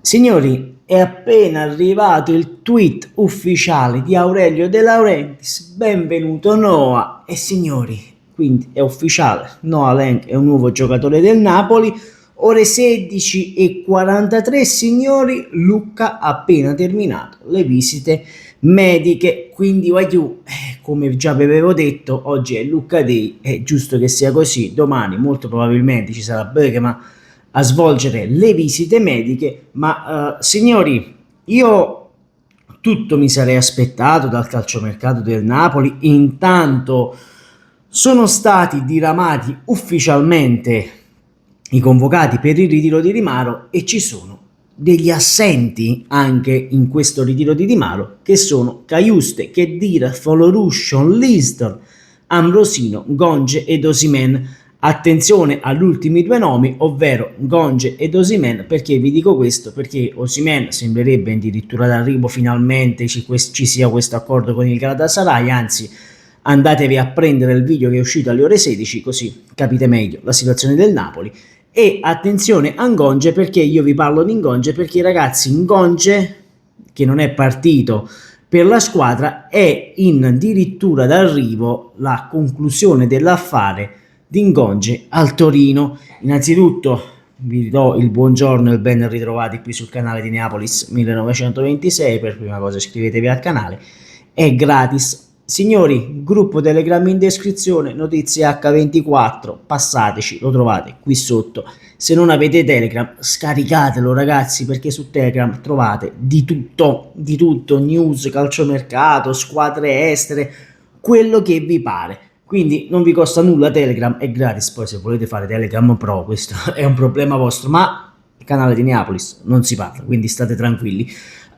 Signori, è appena arrivato il tweet ufficiale di Aurelio De Laurentiis. Benvenuto Noah. E signori, quindi è ufficiale, Noah Lang è un nuovo giocatore del Napoli. Ore 16:43, signori, Lucca ha appena terminato le visite mediche, quindi come già vi avevo detto, oggi è Lucca Day, è giusto che sia così. Domani molto probabilmente ci sarà Bergman a svolgere le visite mediche, ma signori, io tutto mi sarei aspettato dal calciomercato del Napoli. Intanto sono stati diramati ufficialmente i convocati per il ritiro di Rimaro e ci sono degli assenti anche in questo ritiro di Rimaro, che sono Caiuste, Khedira, Folorushon, Liston, Ambrosino, Gonge ed Osimhen. Attenzione agli ultimi due nomi, ovvero Gonge ed Osimhen. Perché vi dico questo? Perché Osimhen sembrerebbe addirittura d'arrivo, finalmente ci sia questo accordo con il Galatasaray. Anzi, andatevi a prendere il video che è uscito alle ore 16, così capite meglio la situazione del Napoli. E attenzione a Ngonge, perché io vi parlo di Ngonge, perché ragazzi, Ngonge, che non è partito per la squadra, è in addirittura d'arrivo la conclusione dell'affare di Ngonge al Torino. Innanzitutto vi do il buongiorno e il ben ritrovati qui sul canale di Neapolis 1926. Per prima cosa iscrivetevi al canale, è gratis. Signori, gruppo Telegram in descrizione, notizie H24, passateci, lo trovate qui sotto. Se non avete Telegram, scaricatelo ragazzi, perché su Telegram trovate di tutto, news, calciomercato, squadre estere, quello che vi pare. Quindi non vi costa nulla, Telegram è gratis. Poi se volete fare Telegram Pro, questo è un problema vostro, ma il canale di Neapolis non si parla, quindi state tranquilli.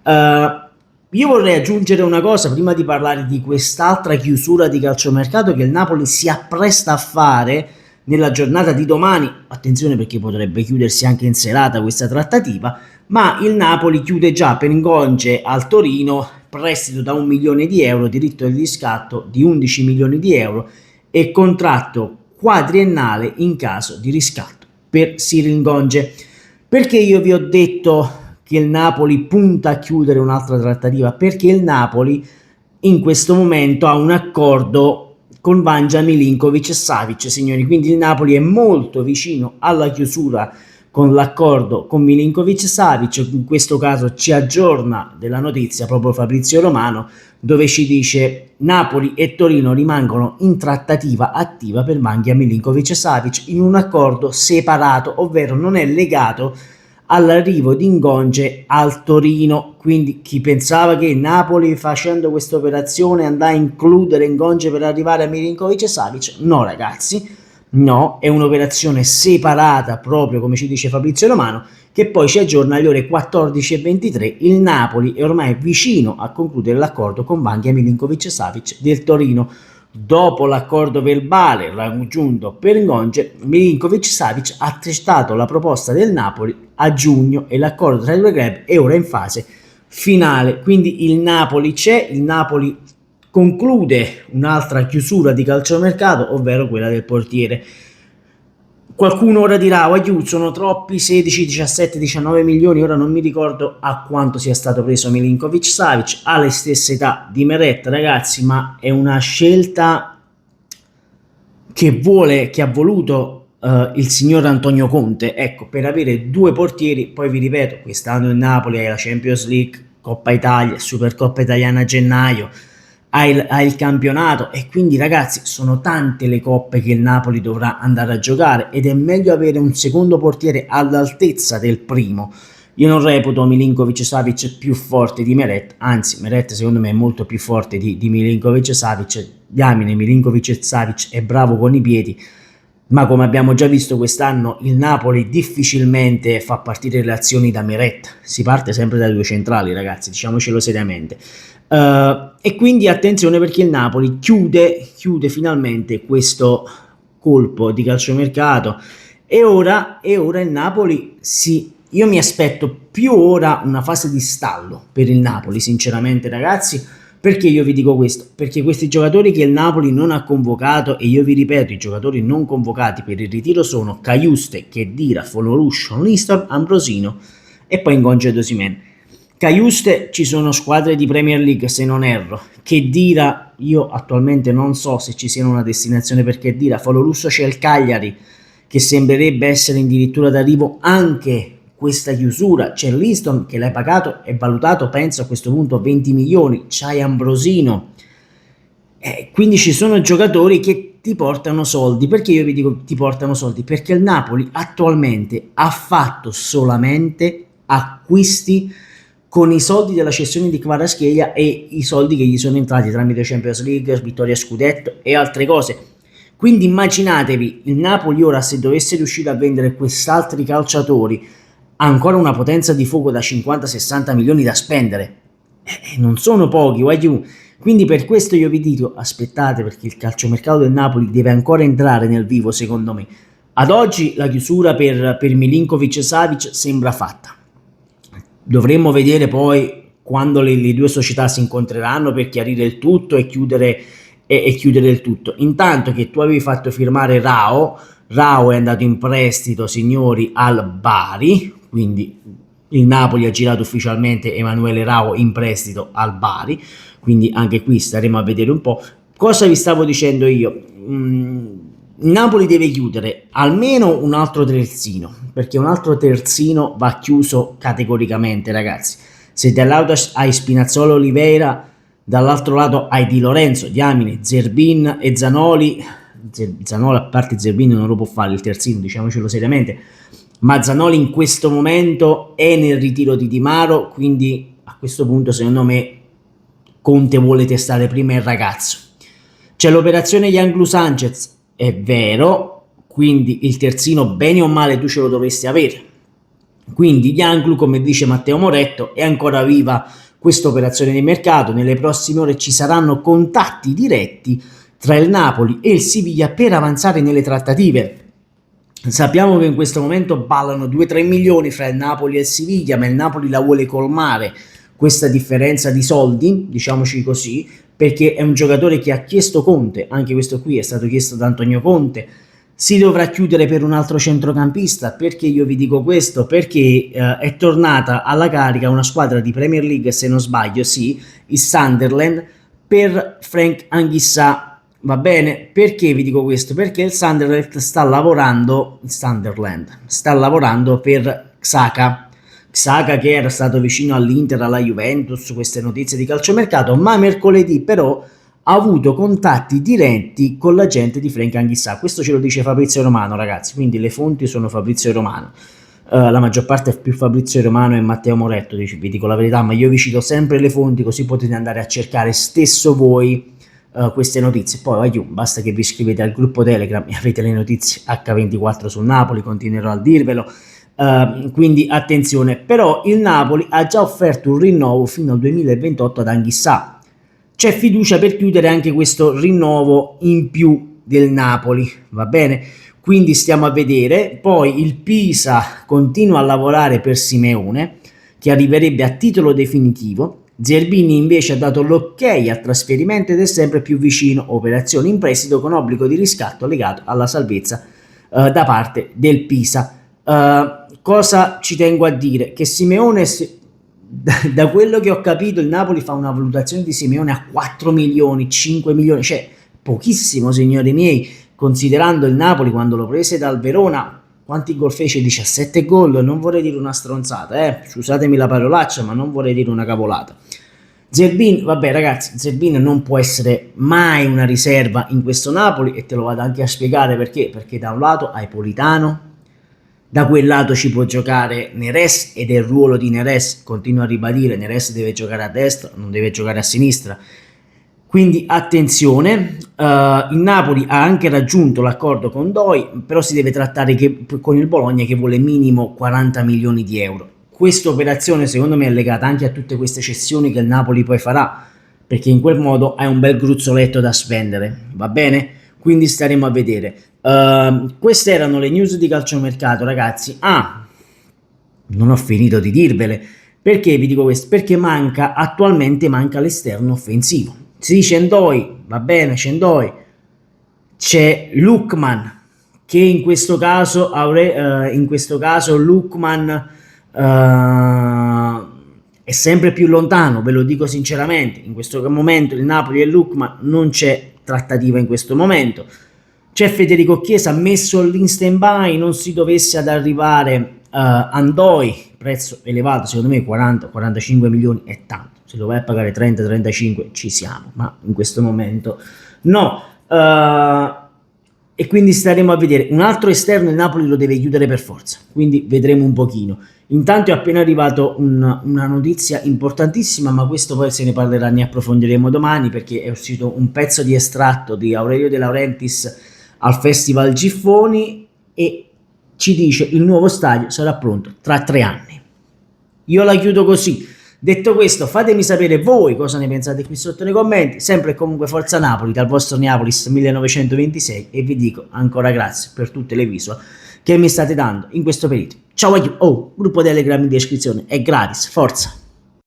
Io vorrei aggiungere una cosa prima di parlare di quest'altra chiusura di calciomercato che il Napoli si appresta a fare nella giornata di domani. Attenzione, perché potrebbe chiudersi anche in serata questa trattativa, ma il Napoli chiude già per Ngonge al Torino, prestito da 1 milione di euro, diritto di riscatto di 11 milioni di euro e contratto quadriennale in caso di riscatto per Cyril Ngonge. Perché io vi ho detto che il Napoli punta a chiudere un'altra trattativa? Perché il Napoli in questo momento ha un accordo con Vanja Milinkovic-Savic, signori, quindi il Napoli è molto vicino alla chiusura con l'accordo con Milinkovic-Savic. In questo caso ci aggiorna della notizia proprio Fabrizio Romano, dove ci dice: Napoli e Torino rimangono in trattativa attiva per Vanja Milinkovic-Savic in un accordo separato, ovvero non è legato all'arrivo di Ngonge al Torino. Quindi chi pensava che Napoli, facendo questa operazione, andava a includere Ngonge per arrivare a Milinkovic-Savic, no ragazzi, no, è un'operazione separata, proprio come ci dice Fabrizio Romano, che poi ci aggiorna alle ore 14:23. Il Napoli è ormai vicino a concludere l'accordo con Vanja Milinkovic-Savic del Torino. Dopo l'accordo verbale raggiunto per Ngonge, Milinkovic-Savic ha accettato la proposta del Napoli a giugno e l'accordo tra i due club è ora in fase finale. Quindi il Napoli c'è, il Napoli conclude un'altra chiusura di calciomercato, ovvero quella del portiere. Qualcuno ora dirà: sono troppi, 16, 17, 19 milioni, ora non mi ricordo a quanto sia stato preso Milinkovic-Savic, ha le stesse età di Meret, ragazzi, ma è una scelta che ha voluto il signor Antonio Conte, ecco, per avere due portieri. Poi vi ripeto, quest'anno il Napoli ha la Champions League, Coppa Italia, Supercoppa Italiana a gennaio, ha il campionato, e quindi ragazzi sono tante le coppe che il Napoli dovrà andare a giocare ed è meglio avere un secondo portiere all'altezza del primo. Io non reputo Milinkovic-Savic più forte di Meret, anzi Meret secondo me è molto più forte di Milinkovic-Savic. Diamine, Milinkovic-Savic è bravo con i piedi, ma come abbiamo già visto quest'anno il Napoli difficilmente fa partire le azioni da Meret, si parte sempre dai due centrali, ragazzi, diciamocelo seriamente. E quindi attenzione, perché il Napoli chiude finalmente questo colpo di calciomercato e ora il Napoli io mi aspetto più ora una fase di stallo per il Napoli, sinceramente ragazzi. Perché io vi dico questo? Perché questi giocatori che il Napoli non ha convocato, e io vi ripeto, i giocatori non convocati per il ritiro sono Caiuste, Khedira, Folorushon, Liston, Ambrosino e poi in congedo Osimhen. Caiuste ci sono squadre di Premier League, se non erro. Khedira, io attualmente non so se ci sia una destinazione per Khedira. Folorusso c'è il Cagliari, che sembrerebbe essere addirittura d'arrivo anche questa chiusura. C'è l'Easton che l'hai pagato e valutato, penso a questo punto 20 milioni. C'hai Ambrosino. Quindi ci sono giocatori che ti portano soldi. Perché io vi dico ti portano soldi? Perché il Napoli attualmente ha fatto solamente acquisti con i soldi della cessione di Kvaratskhelia e i soldi che gli sono entrati tramite Champions League, vittoria scudetto e altre cose. Quindi immaginatevi il Napoli ora, se dovesse riuscire a vendere quest'altri calciatori, ha ancora una potenza di fuoco da 50-60 milioni da spendere. Non sono pochi, guagliù. Quindi per questo io vi dico aspettate, perché il calciomercato del Napoli deve ancora entrare nel vivo, secondo me. Ad oggi la chiusura per Milinkovic e Savic sembra fatta. Dovremmo vedere poi quando le due società si incontreranno per chiarire il tutto e chiudere il tutto. Intanto che tu avevi fatto firmare Rao è andato in prestito, signori, al Bari, quindi il Napoli ha girato ufficialmente Emanuele Rao in prestito al Bari, quindi anche qui staremo a vedere un po'. Cosa vi stavo dicendo io? Il Napoli deve chiudere almeno un altro terzino, perché un altro terzino va chiuso categoricamente, ragazzi. Se da un lato hai Spinazzola, Oliveira, dall'altro lato hai Di Lorenzo, Diamine, Zerbin e Zanoli. Zanoli, a parte Zerbin, non lo può fare il terzino, diciamocelo seriamente, ma Zanoli in questo momento è nel ritiro di Di Maro, quindi a questo punto secondo me Conte vuole testare prima il ragazzo. C'è l'operazione Yanglu Sanchez, è vero, quindi il terzino bene o male tu ce lo dovresti avere. Quindi Yanglu, come dice Matteo Moretto, è ancora viva questa operazione di mercato. Nelle prossime ore ci saranno contatti diretti tra il Napoli e il Siviglia per avanzare nelle trattative. Sappiamo che in questo momento ballano 2-3 milioni fra il Napoli e il Siviglia, ma il Napoli la vuole colmare questa differenza di soldi, diciamoci così, perché è un giocatore che ha chiesto Conte, anche questo qui è stato chiesto da Antonio Conte. Si dovrà chiudere per un altro centrocampista. Perché io vi dico questo? Perché è tornata alla carica una squadra di Premier League, se non sbaglio, sì, il Sunderland, per Frank Anghissà. Va bene? Perché vi dico questo? Perché il Sunderland sta lavorando per Xhaka, che era stato vicino all'Inter, alla Juventus, queste notizie di calciomercato, ma mercoledì però ha avuto contatti diretti con la gente di Frank Anghissà. Questo ce lo dice Fabrizio Romano, ragazzi, quindi le fonti sono Fabrizio Romano. La maggior parte è più Fabrizio Romano e Matteo Moretto, vi dico la verità, ma io vi cito sempre le fonti così potete andare a cercare stesso voi queste notizie. Poi basta che vi iscrivete al gruppo Telegram e avete le notizie H24 sul Napoli, continuerò a dirvelo. Quindi attenzione. Però il Napoli ha già offerto un rinnovo fino al 2028 ad Anghissà. C'è fiducia per chiudere anche questo rinnovo in più del Napoli, va bene? Quindi stiamo a vedere. Poi il Pisa continua a lavorare per Simeone, che arriverebbe a titolo definitivo. Zerbini invece ha dato l'ok al trasferimento ed è sempre più vicino. Operazione in prestito con obbligo di riscatto legato alla salvezza da parte del Pisa. Cosa ci tengo a dire? Che Simeone, da quello che ho capito, il Napoli fa una valutazione di Simeone a 4 milioni, 5 milioni, cioè pochissimo, signori miei, considerando il Napoli quando lo prese dal Verona. Quanti gol fece? 17 gol, non vorrei dire una stronzata, scusatemi la parolaccia, ma non vorrei dire una cavolata. Zerbin, vabbè ragazzi, Zerbin non può essere mai una riserva in questo Napoli e te lo vado anche a spiegare perché da un lato hai Politano, da quel lato ci può giocare Neres ed è il ruolo di Neres, continuo a ribadire, Neres deve giocare a destra, non deve giocare a sinistra. Quindi attenzione, il Napoli ha anche raggiunto l'accordo con Doi, però si deve trattare con il Bologna che vuole minimo 40 milioni di euro. Questa operazione secondo me è legata anche a tutte queste cessioni che il Napoli poi farà, perché in quel modo hai un bel gruzzoletto da spendere, va bene? Quindi staremo a vedere. Queste erano le news di calciomercato, ragazzi. Non ho finito di dirvele. Perché vi dico questo? Perché attualmente manca l'esterno offensivo. Si dice Ndoi, va bene, c'è Ndoi, c'è Lookman, che in questo caso Lookman è sempre più lontano, ve lo dico sinceramente. In questo momento il Napoli e l'Ukma non c'è trattativa in questo momento. C'è Federico Chiesa messo in stand by, non si dovesse ad arrivare Andoi, prezzo elevato, secondo me 40-45 milioni è tanto, se lo vai a pagare 30-35 ci siamo, ma in questo momento no. E quindi staremo a vedere. Un altro esterno il Napoli lo deve chiudere per forza, quindi vedremo un pochino. Intanto è appena arrivato una notizia importantissima, ma questo poi se ne parlerà, ne approfondiremo domani, perché è uscito un pezzo di estratto di Aurelio De Laurentiis al Festival Giffoni e ci dice il nuovo stadio sarà pronto tra 3 anni. Io la chiudo così. Detto questo, fatemi sapere voi cosa ne pensate qui sotto nei commenti. Sempre e comunque Forza Napoli dal vostro Neapolis 1926 e vi dico ancora grazie per tutte le visual che mi state dando in questo periodo. Ciao a tutti. Oh, gruppo Telegram in descrizione, è gratis, forza!